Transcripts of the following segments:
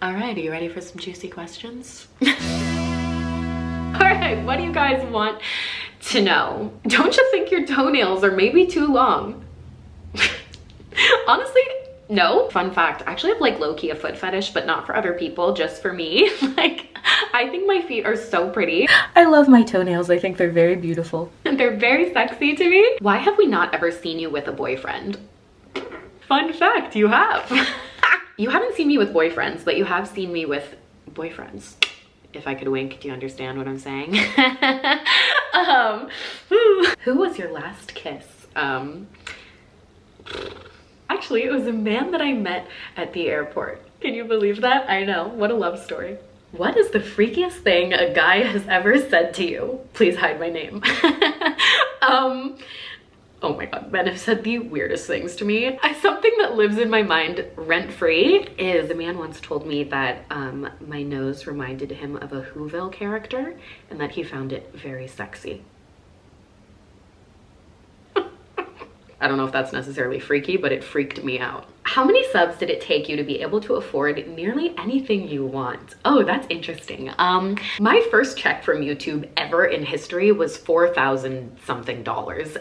All right, are you ready for some juicy questions? All right, what do you guys want to know? Don't you think your toenails are maybe too long? Honestly, no. Fun fact, I actually have like low-key a foot fetish, but not for other people, just for me. Like, I think my feet are so pretty. I love my toenails. I think they're very beautiful. And they're very sexy to me. Why have we not ever seen you with a boyfriend? Fun fact, you have. You haven't seen me with boyfriends, but you have seen me with boyfriends. If I could wink, do you understand what I'm saying? Who was your last kiss? Actually, it was a man that I met at the airport. Can you believe that? I know, what a love story. What is the freakiest thing a guy has ever said to you? Please hide my name. Oh my god, men have said the weirdest things to me. Something that lives in my mind rent-free is a man once told me that my nose reminded him of a Whoville character and that he found it very sexy. I don't know if that's necessarily freaky, but it freaked me out. How many subs did it take you to be able to afford nearly anything you want? Oh, that's interesting. My first check from YouTube ever in history was $4,000 something.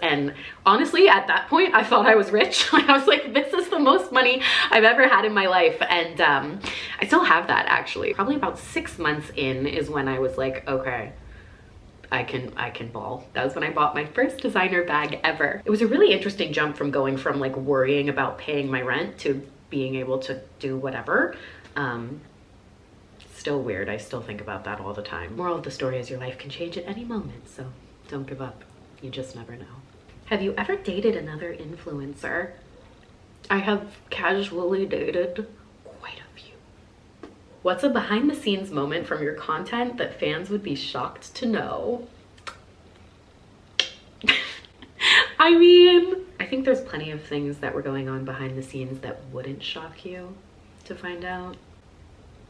And honestly, at that point, I thought I was rich. I was like, this is the most money I've ever had in my life. And I still have that actually. Probably about 6 months in is when I was like, okay, I can ball. That was when I bought my first designer bag ever. It was a really interesting jump from going from like worrying about paying my rent to being able to do whatever. Still weird. I still think about that all the time. Moral of the story is your life can change at any moment, so don't give up. You just never know. Have you ever dated another influencer? I have casually dated quite a few. What's a behind the scenes moment from your content that fans would be shocked to know? I mean, I think there's plenty of things that were going on behind the scenes that wouldn't shock you to find out.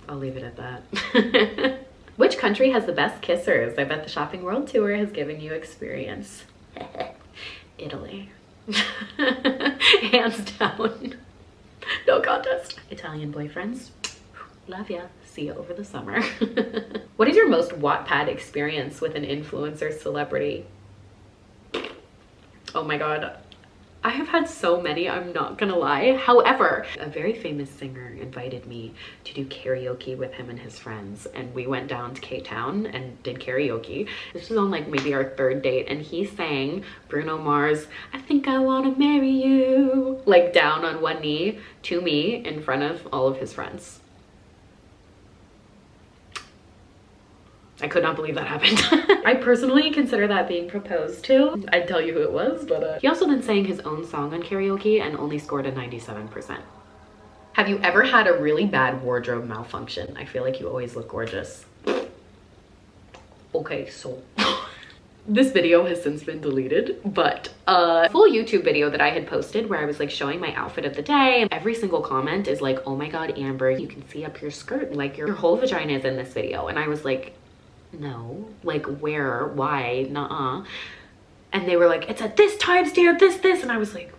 I'll leave it at that. Which country has the best kissers? I bet the Shopping World Tour has given you experience. Italy. Hands down. No contest. Italian boyfriends. Love ya. See you over the summer. What is your most Wattpad experience with an influencer celebrity? Oh my god. I have had so many, I'm not gonna lie. However, a very famous singer invited me to do karaoke with him and his friends, and we went down to K-Town and did karaoke. This was on like maybe our 3rd date, and he sang Bruno Mars' I Think I Wanna Marry You, like down on one knee to me in front of all of his friends. I could not believe that happened. I personally consider that being proposed to. I'd tell you who it was, but he also then sang his own song on karaoke and only scored a 97%. Have you ever had a really bad wardrobe malfunction? I feel like you always look gorgeous. Okay, so this video has since been deleted, but a full YouTube video that I had posted where I was like showing my outfit of the day, and every single comment is like, oh my god, Amber, you can see up your skirt, like your whole vagina is in this video. And I was like, no, like where, why, nuh-uh. And they were like, it's at this timestamp, this, and I was like,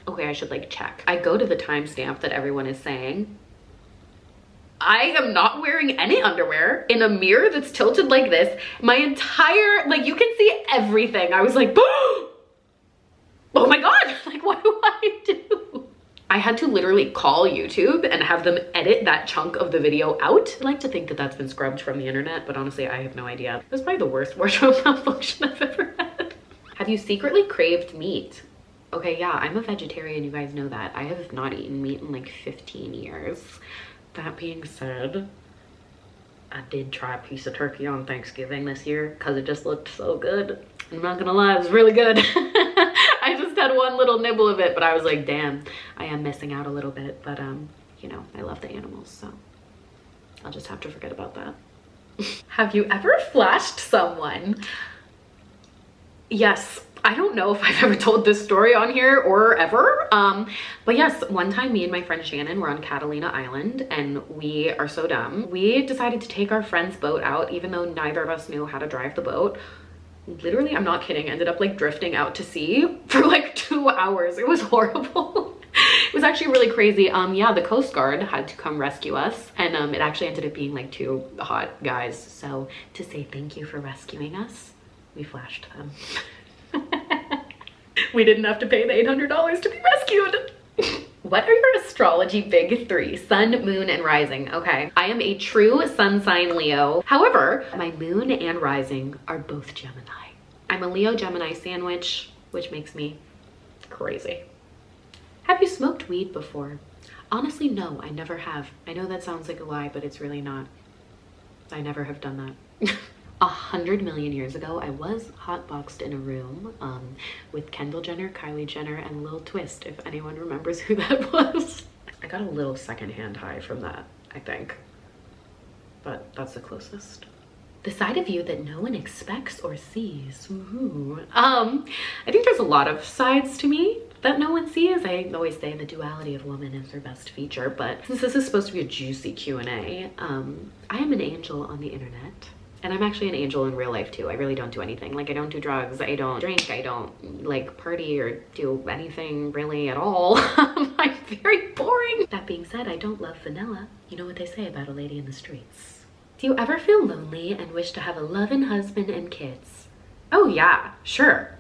okay, I should like check. I go to the timestamp that everyone is saying. I am not wearing any underwear in a mirror that's tilted like this. My entire, like you can see everything. I was like, oh my god, like what do I do? I had to literally call YouTube and have them edit that chunk of the video out. I like to think that that's been scrubbed from the internet, but honestly, I have no idea. It was probably the worst wardrobe malfunction I've ever had. Have you secretly craved meat? Okay, yeah, I'm a vegetarian, you guys know that. I have not eaten meat in like 15 years. That being said, I did try a piece of turkey on Thanksgiving this year because it just looked so good. I'm not gonna lie, it was really good. I just had one little nibble of it, but I was like, damn, I am missing out a little bit. But you know, I love the animals, so I'll just have to forget about that. Have you ever flashed someone? Yes. I don't know if I've ever told this story on here or ever, but yes, one time me and my friend Shannon were on Catalina Island, and we are so dumb. We decided to take our friend's boat out even though neither of us knew how to drive the boat. Literally, I'm not kidding, ended up like drifting out to sea for like 2 hours. It was horrible. It was actually really crazy. Yeah, the Coast Guard had to come rescue us, and it actually ended up being like 2 hot guys. So to say thank you for rescuing us, we flashed them. We didn't have to pay the $800 to be rescued. What are your astrology big 3? Sun, moon, and rising. Okay, I am a true sun sign Leo. However, my moon and rising are both Gemini. I'm a Leo Gemini sandwich, which makes me crazy. Have you smoked weed before? Honestly, no, I never have. I know that sounds like a lie, but it's really not. I never have done that. 100 million years ago, I was hotboxed in a room with Kendall Jenner, Kylie Jenner, and Lil Twist, if anyone remembers who that was. I got a little secondhand high from that, I think. But that's the closest. The side of you that no one expects or sees. Woohoo. I think there's a lot of sides to me that no one sees. I always say the duality of woman is her best feature, but since this is supposed to be a juicy Q&A, I am an angel on the internet. And I'm actually an angel in real life too. I really don't do anything. Like, I don't do drugs, I don't drink, I don't like party or do anything really at all. I'm very boring. That being said, I don't love vanilla. You know what they say about a lady in the streets. Do you ever feel lonely and wish to have a loving husband and kids? Oh yeah, sure.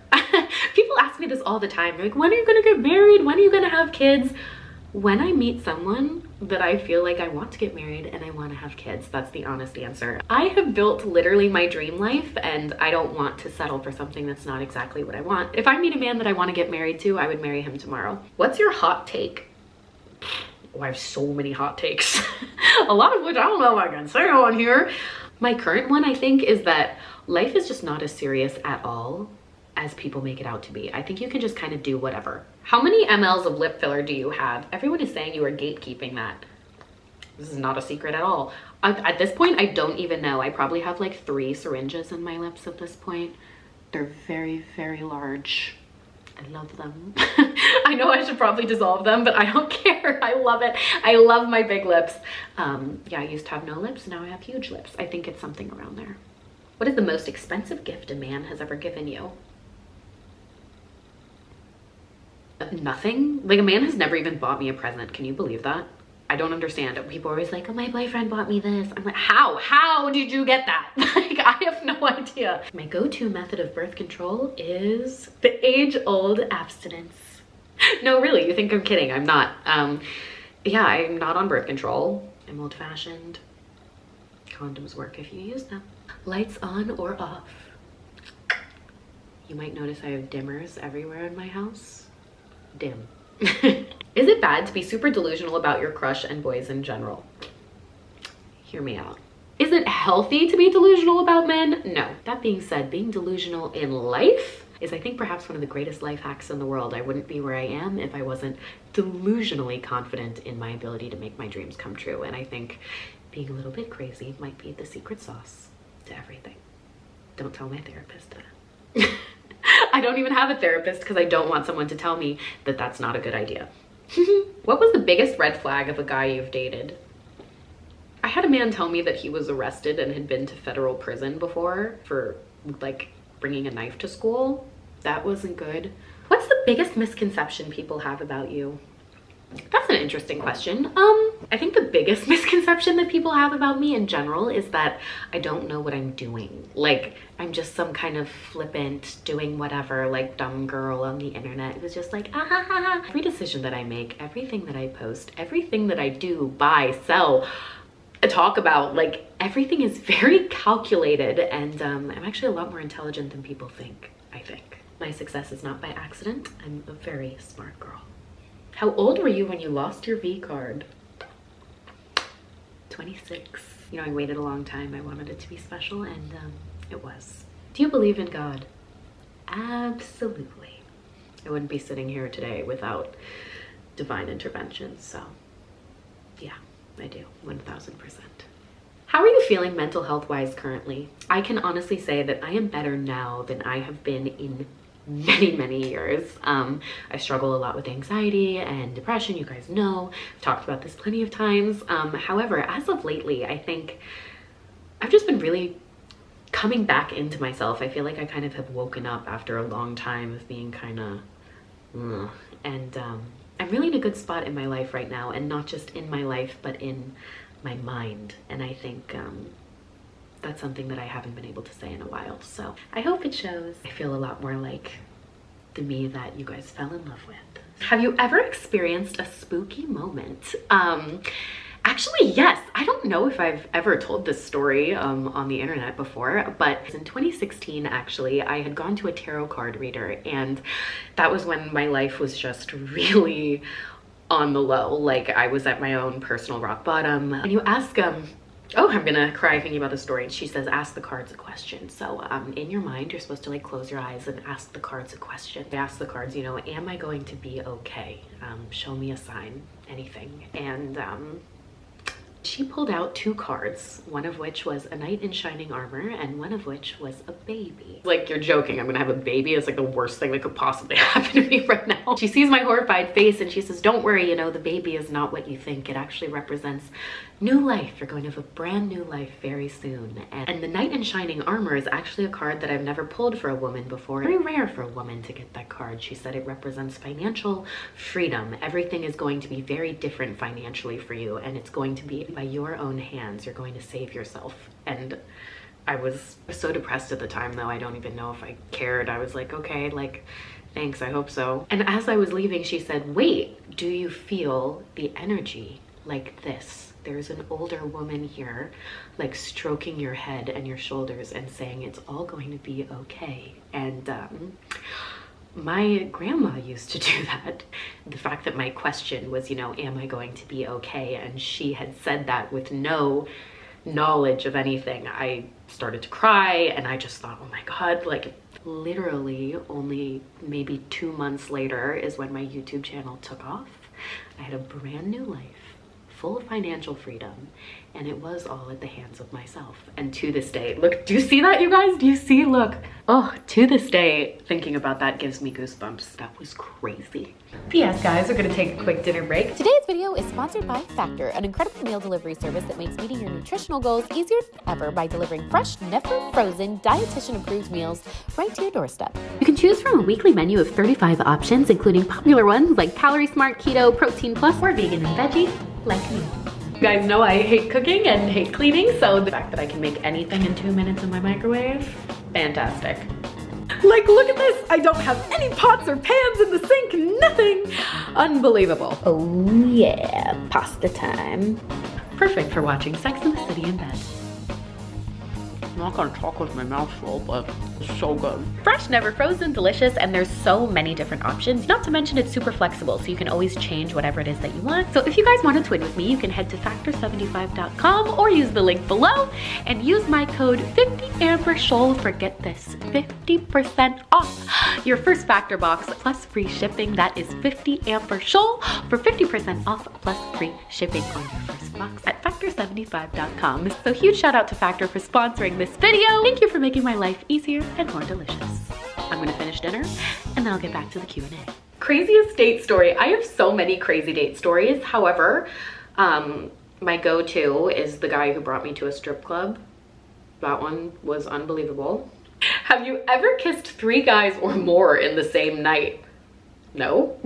People ask me this all the time. They're like, when are you gonna get married? When are you gonna have kids? When I meet someone that I feel like I want to get married and I want to have kids, that's the honest answer. I have built literally my dream life, and I don't want to settle for something that's not exactly what I want. If I meet a man that I want to get married to, I would marry him tomorrow. What's your hot take? Oh, I have so many hot takes. A lot of which I don't know if I can say on here. My current one, I think, is that life is just not as serious at all as people make it out to be. I think you can just kind of do whatever. How many mLs of lip filler do you have? Everyone is saying you are gatekeeping that. This is not a secret at all. At this point, I don't even know. I probably have like 3 syringes in my lips at this point. They're very, very large. I love them. I know I should probably dissolve them, but I don't care. I love it. I love my big lips. Yeah, I used to have no lips. Now I have huge lips. I think it's something around there. What is the most expensive gift a man has ever given you? Nothing. Like, a man has never even bought me a present. Can you believe that? I don't understand. People are always like, oh, my boyfriend bought me this. I'm like, how did you get that? Like, I have no idea. My go-to method of birth control is the age-old abstinence. No, really, you think I'm kidding. I'm not. Yeah, I'm not on birth control. I'm old-fashioned. Condoms work if you use them. Lights on or off? You might notice I have dimmers everywhere in my house. Dim. Is it bad to be super delusional about your crush and boys in general? Hear me out. Is it healthy to be delusional about men? No. That being said, being delusional in life is, I think, perhaps one of the greatest life hacks in the world. I wouldn't be where I am if I wasn't delusionally confident in my ability to make my dreams come true. And I think being a little bit crazy might be the secret sauce to everything. Don't tell my therapist that. I don't even have a therapist because I don't want someone to tell me that that's not a good idea. What was the biggest red flag of a guy you've dated? I had a man tell me that he was arrested and had been to federal prison before for like bringing a knife to school. That wasn't good. What's the biggest misconception people have about you? That's an interesting question. I think the biggest misconception that people have about me in general is that I don't know what I'm doing. Like, I'm just some kind of flippant, doing whatever, like dumb girl on the internet. It was just like, ah ha ha ha. Every decision that I make, everything that I post, everything that I do, buy, sell, talk about, like, everything is very calculated, and I'm actually a lot more intelligent than people think, I think. My success is not by accident. I'm a very smart girl. How old were you when you lost your V card? 26. You know, I waited a long time. I wanted it to be special, and it was. Do you believe in God? Absolutely. I wouldn't be sitting here today without divine intervention, so yeah, I do, 1000%. How are you feeling mental health-wise currently? I can honestly say that I am better now than I have been in many years. I struggle a lot with anxiety and depression. You guys know, I've talked about this plenty of times. However, as of lately, I think I've just been really coming back into myself. I feel like I kind of have woken up after a long time of being kind of and I'm really in a good spot in my life right now, and not just in my life, but in my mind. And I think that's something that I haven't been able to say in a while. So I hope it shows. I feel a lot more like the me that you guys fell in love with. Have you ever experienced a spooky moment? Actually, yes. I don't know if I've ever told this story on the internet before, but in 2016, actually, I had gone to a tarot card reader, and that was when my life was just really on the low. Like, I was at my own personal rock bottom. And you ask oh, I'm gonna cry thinking about the story. And she says, ask the cards a question. So in your mind, you're supposed to like close your eyes and ask the cards a question. I ask the cards, you know, am I going to be okay? Show me a sign, anything. And she pulled out 2 cards, one of which was a knight in shining armor and one of which was a baby. Like, you're joking, I'm gonna have a baby? It's like the worst thing that could possibly happen to me right now. She sees my horrified face and she says, don't worry, you know, the baby is not what you think. It actually represents new life. You're going to have a brand new life very soon. And the knight in shining armor is actually a card that I've never pulled for a woman before. Very rare for a woman to get that card. She said it represents financial freedom. Everything is going to be very different financially for you, and it's going to be by your own hands. You're going to save yourself. And I was so depressed at the time, though. I don't even know if I cared. I was like, okay, like, thanks, I hope so. And as I was leaving, she said, wait, do you feel the energy like this? There's an older woman here, like stroking your head and your shoulders and saying it's all going to be okay. And my grandma used to do that. The fact that my question was, you know, am I going to be okay? And she had said that with no knowledge of anything. I started to cry and I just thought, oh my God, like literally only maybe 2 months later is when my YouTube channel took off. I had a brand new life, full of financial freedom, and it was all at the hands of myself. And to this day, look, do you see that, you guys? Do you see? Look. Oh, to this day, thinking about that gives me goosebumps. That was crazy. P.S. guys, we're gonna take a quick dinner break. Today's video is sponsored by Factor, an incredible meal delivery service that makes meeting your nutritional goals easier than ever by delivering fresh, never frozen, dietitian-approved meals right to your doorstep. You can choose from a weekly menu of 35 options, including popular ones like Calorie Smart, Keto, Protein Plus, or Vegan and Veggie, like me. You guys know I hate cooking and hate cleaning, so the fact that I can make anything in 2 minutes in my microwave, fantastic. Like, look at this. I don't have any pots or pans in the sink, nothing. Unbelievable. Oh yeah, pasta time. Perfect for watching Sex and the City in bed. I'm not gonna talk with my mouth full, but it's so good. Fresh, never frozen, delicious, and there's so many different options. Not to mention it's super flexible, so you can always change whatever it is that you want. So if you guys want to twin with me, you can head to factor75.com or use the link below and use my code 50AmberScholl for, get this, 50% off your first Factor box plus free shipping. That is 50AmberScholl for 50% off plus free shipping on your first box at factor75.com. So huge shout out to Factor for sponsoring this video. Thank you for making my life easier and more delicious. I'm gonna finish dinner and then I'll get back to the Q&A. Craziest date story. I have so many crazy date stories. However, my go-to is the guy who brought me to a strip club. That one was unbelievable. Have you ever kissed 3 guys or more in the same night? No.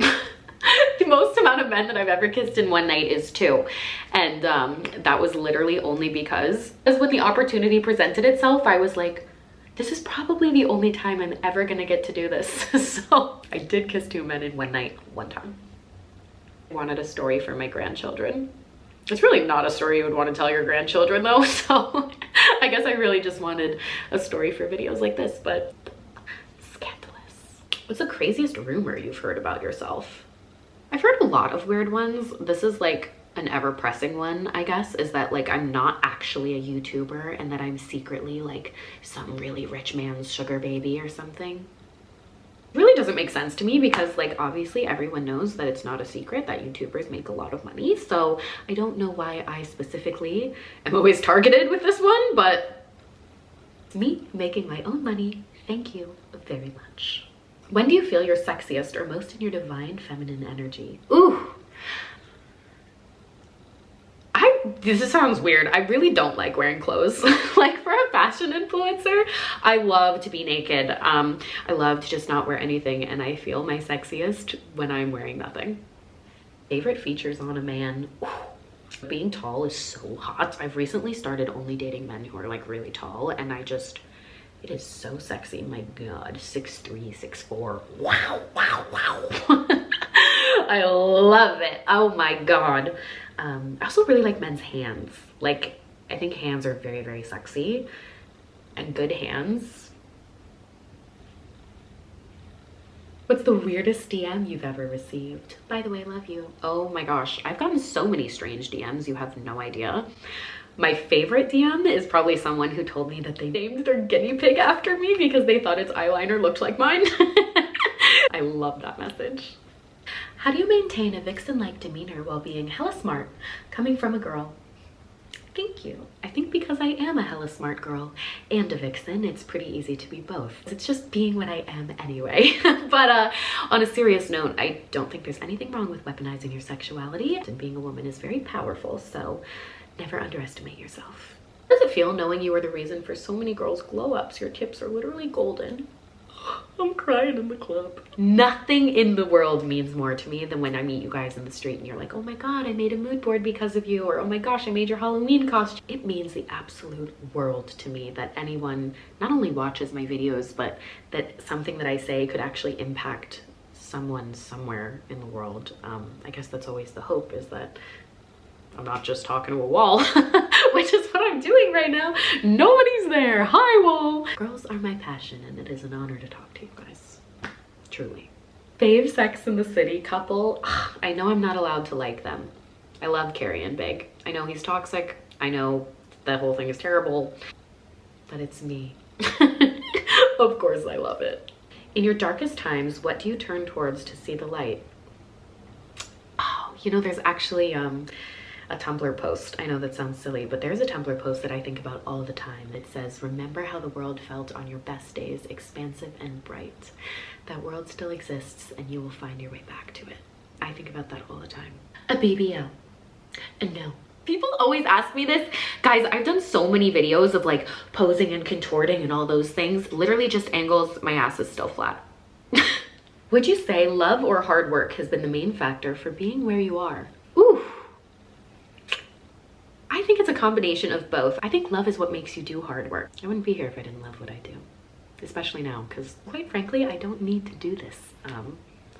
The most amount of men that I've ever kissed in one night is 2. And that was literally only because when the opportunity presented itself, I was like, this is probably the only time I'm ever gonna get to do this. So I did kiss 2 men in one night, one time. I wanted a story for my grandchildren. It's really not a story you would want to tell your grandchildren though. So I guess I really just wanted a story for videos like this, but scandalous. What's the craziest rumor you've heard about yourself? I've heard a lot of weird ones. This is like an ever-pressing one, I guess, is that like I'm not actually a YouTuber and that I'm secretly like some really rich man's sugar baby or something. It really doesn't make sense to me because like obviously everyone knows that it's not a secret that YouTubers make a lot of money. So I don't know why I specifically am always targeted with this one, but it's me making my own money. Thank you very much. When do you feel your sexiest or most in your divine feminine energy? Ooh. This sounds weird. I really don't like wearing clothes. Like for a fashion influencer, I love to be naked. I love to just not wear anything, and I feel my sexiest when I'm wearing nothing. Favorite features on a man. Ooh. Being tall is so hot. I've recently started only dating men who are like really tall, and it is so sexy. My God, 6'3", 6'4". Wow, wow, wow. I love it. Oh my God. I also really like men's hands. Like, I think hands are very, very sexy, and good hands. What's the weirdest DM you've ever received? By the way, love you. Oh my gosh, I've gotten so many strange DMs, you have no idea. My favorite DM is probably someone who told me that they named their guinea pig after me because they thought its eyeliner looked like mine. I love that message. How do you maintain a vixen-like demeanor while being hella smart, coming from a girl? Thank you. I think because I am a hella smart girl and a vixen, it's pretty easy to be both. It's just being what I am anyway. But on a serious note, I don't think there's anything wrong with weaponizing your sexuality. And being a woman is very powerful, so never underestimate yourself. How does it feel knowing you are the reason for so many girls' glow-ups? Your tips are literally golden. I'm crying in the club. Nothing in the world means more to me than when I meet you guys in the street and you're like, oh my God, I made a mood board because of you, or oh my gosh, I made your Halloween costume. It means the absolute world to me that anyone not only watches my videos, but that something that I say could actually impact someone somewhere in the world. I guess that's always the hope, is that I'm not just talking to a wall, which is what I'm doing right now. Nobody's there. Hi, wall. Girls are my passion, and it is an honor to talk to you guys. Truly. Fave Sex in the City couple. I know I'm not allowed to like them. I love Carrie and Big. I know he's toxic. I know that whole thing is terrible, but it's me. Of course I love it. In your darkest times, what do you turn towards to see the light? Oh, you know, there's actually a Tumblr post. I know that sounds silly, but there's a Tumblr post that I think about all the time. It says, remember how the world felt on your best days, expansive and bright. That world still exists and you will find your way back to it. I think about that all the time. A BBL. And no. People always ask me this. Guys, I've done so many videos of like posing and contorting and all those things. Literally just angles, my ass is still flat. Would you say love or hard work has been the main factor for being where you are? Ooh. I think it's a combination of both. I think love is what makes you do hard work. I wouldn't be here if I didn't love what I do, especially now, because quite frankly, I don't need to do this.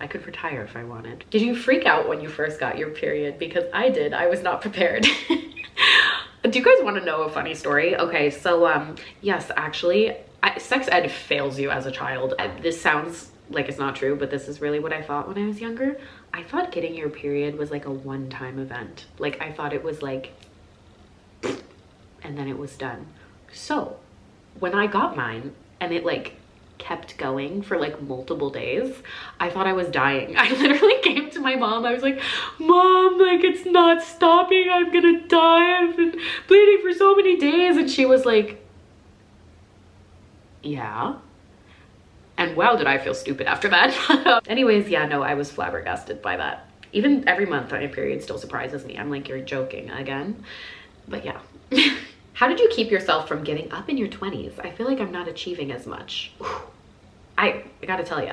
I could retire if I wanted. Did you freak out when you first got your period? Because I did. I was not prepared. Do you guys want to know a funny story? Okay, so yes, actually, sex ed fails you as a child. This sounds like it's not true, but this is really what I thought when I was younger. I thought getting your period was like a one-time event. Like, I thought it was like, and then it was done. So when I got mine and it like kept going for like multiple days, I thought I was dying. I literally came to my mom. I was like, Mom, like it's not stopping. I'm gonna die. I've been bleeding for so many days. And she was like, yeah. And wow, did I feel stupid after that. Anyways, yeah, no, I was flabbergasted by that. Even every month my period still surprises me. I'm like, you're joking again. But yeah. How did you keep yourself from giving up in your 20s? I feel like I'm not achieving as much. I gotta tell you,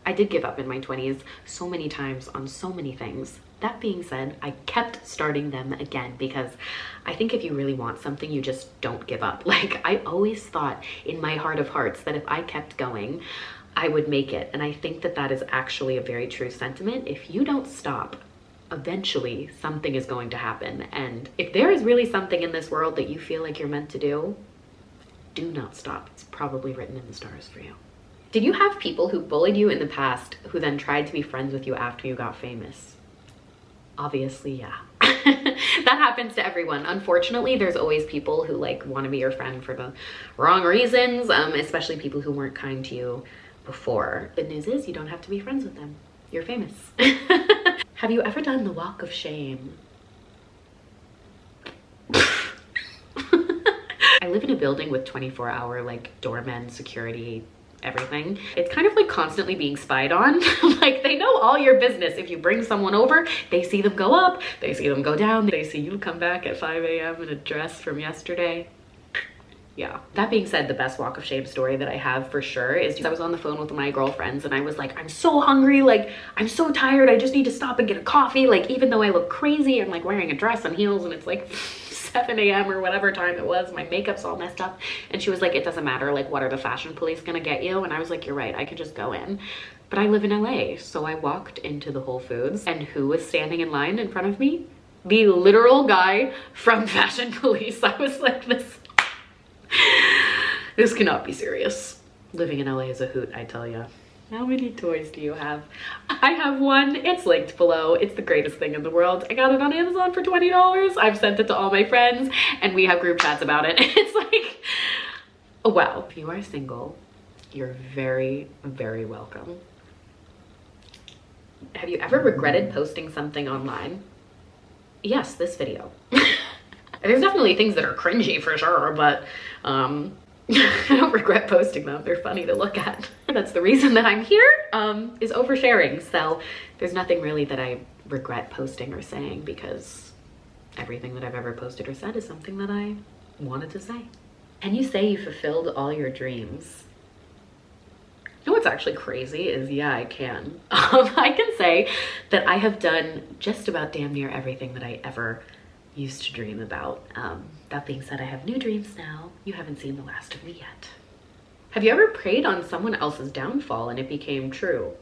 I did give up in my 20s so many times on so many things. That being said, I kept starting them again because I think if you really want something, you just don't give up. Like, I always thought in my heart of hearts that if I kept going, I would make it. And I think that that is actually a very true sentiment. If you don't stop, eventually something is going to happen. And if there is really something in this world that you feel like you're meant to do not stop. It's probably written in the stars for you. Did you have people who bullied you in the past who then tried to be friends with you after you got famous? Obviously, yeah. That happens to everyone. Unfortunately, there's always people who like want to be your friend for the wrong reasons, especially people who weren't kind to you before. Good news is you don't have to be friends with them. You're famous. Have you ever done the walk of shame? I live in a building with 24-hour like doormen, security, everything. It's kind of like constantly being spied on. Like, they know all your business. If you bring someone over, they see them go up, they see them go down, they see you come back at 5 a.m. in a dress from yesterday. Yeah. That being said, the best walk of shame story that I have for sure is I was on the phone with my girlfriends and I was like, I'm so hungry, like I'm so tired, I just need to stop and get a coffee. Like even though I look crazy, I'm like wearing a dress and heels and it's like 7 a.m. or whatever time it was, my makeup's all messed up. And she was like, it doesn't matter, like what are the fashion police gonna get you? And I was like, you're right, I could just go in. But I live in LA, so I walked into the Whole Foods and who was standing in line in front of me? The literal guy from Fashion Police. I was like, this cannot be serious. Living in LA is a hoot, I tell ya. How many toys do you have? I have one. It's linked below. It's the greatest thing in the world. I got it on Amazon for $20. I've sent it to all my friends and we have group chats about it. It's like, oh, wow. If you are single, you're very, very welcome. Have you ever regretted posting something online? Yes, this video. There's definitely things that are cringy for sure, but I don't regret posting them. They're funny to look at. That's the reason that I'm here, is oversharing. So there's nothing really that I regret posting or saying because everything that I've ever posted or said is something that I wanted to say. Can you say you fulfilled all your dreams? You know what's actually crazy is, yeah, I can. I can say that I have done just about damn near everything that I ever used to dream about. That being said, I have new dreams now. You haven't seen the last of me yet. Have you ever preyed on someone else's downfall and it became true?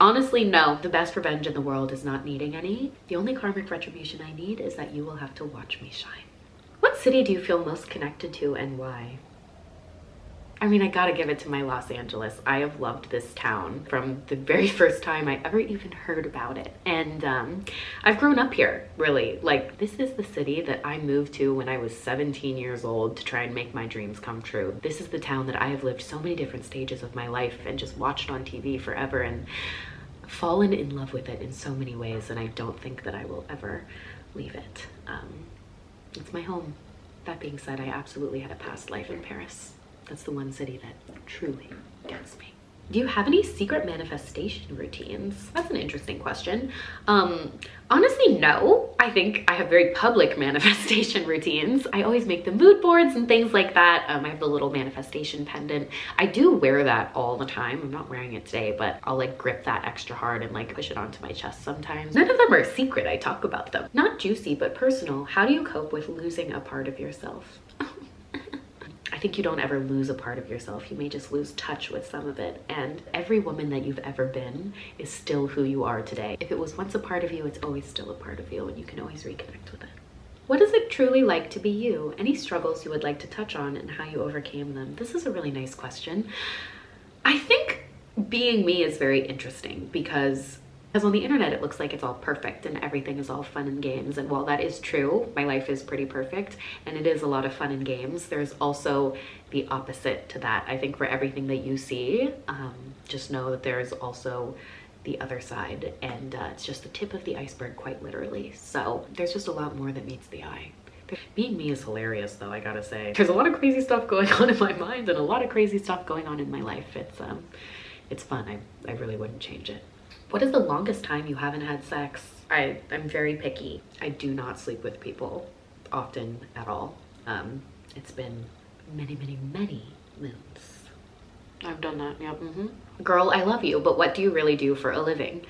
Honestly, no. The best revenge in the world is not needing any. The only karmic retribution I need is that you will have to watch me shine. What city do you feel most connected to and why? I mean, I gotta give it to my Los Angeles. I have loved this town from the very first time I ever even heard about it. And I've grown up here, really. Like, this is the city that I moved to when I was 17 years old to try and make my dreams come true. This is the town that I have lived so many different stages of my life and just watched on TV forever and fallen in love with it in so many ways. And I don't think that I will ever leave it. It's my home. That being said, I absolutely had a past life in Paris. That's the one city that truly gets me. Do you have any secret manifestation routines? That's an interesting question. Honestly, no. I think I have very public manifestation routines. I always make the mood boards and things like that. I have the little manifestation pendant. I do wear that all the time. I'm not wearing it today, but I'll like grip that extra hard and like push it onto my chest sometimes. None of them are secret. I talk about them. Not juicy, but personal. How do you cope with losing a part of yourself? I think you don't ever lose a part of yourself. You may just lose touch with some of it. And every woman that you've ever been is still who you are today. If it was once a part of you, it's always still a part of you and you can always reconnect with it. What is it truly like to be you? Any struggles you would like to touch on and how you overcame them? This is a really nice question. I think being me is very interesting because on the internet, it looks like it's all perfect and everything is all fun and games. And while that is true, my life is pretty perfect and it is a lot of fun and games, there's also the opposite to that. I think for everything that you see, just know that there's also the other side and it's just the tip of the iceberg, quite literally. So there's just a lot more that meets the eye. Being me is hilarious though, I gotta say. There's a lot of crazy stuff going on in my mind and a lot of crazy stuff going on in my life. It's fun. I really wouldn't change it. What is the longest time you haven't had sex? I'm very picky. I do not sleep with people often at all. It's been many, many, many moons. I've done that, yep. Girl, I love you, but what do you really do for a living?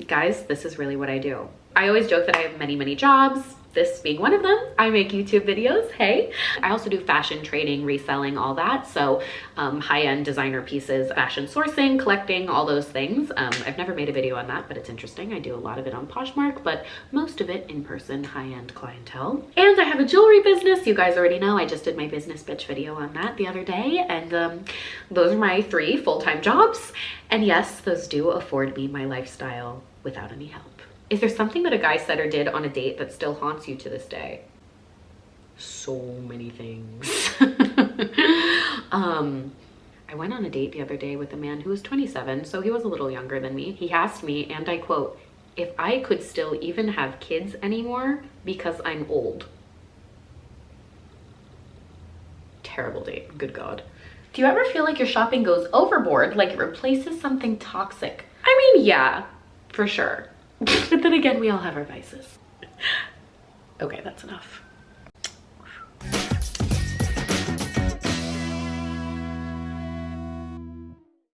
Guys, this is really what I do. I always joke that I have many, many jobs. This being one of them. I make YouTube videos, hey. I also do fashion trading, reselling, all that. So high-end designer pieces, fashion sourcing, collecting, all those things. I've never made a video on that, but it's interesting. I do a lot of it on Poshmark, but most of it in person, high-end clientele. And I have a jewelry business. You guys already know I just did my business bitch video on that the other day. And those are my 3 full-time jobs. And yes, those do afford me my lifestyle without any help. Is there something that a guy said or did on a date that still haunts you to this day? So many things. I went on a date the other day with a man who was 27, so he was a little younger than me. He asked me, and I quote, if I could still even have kids anymore because I'm old. Terrible date, good God. Do you ever feel like your shopping goes overboard, like it replaces something toxic? I mean, yeah, for sure. But then again, we all have our vices. Okay, that's enough.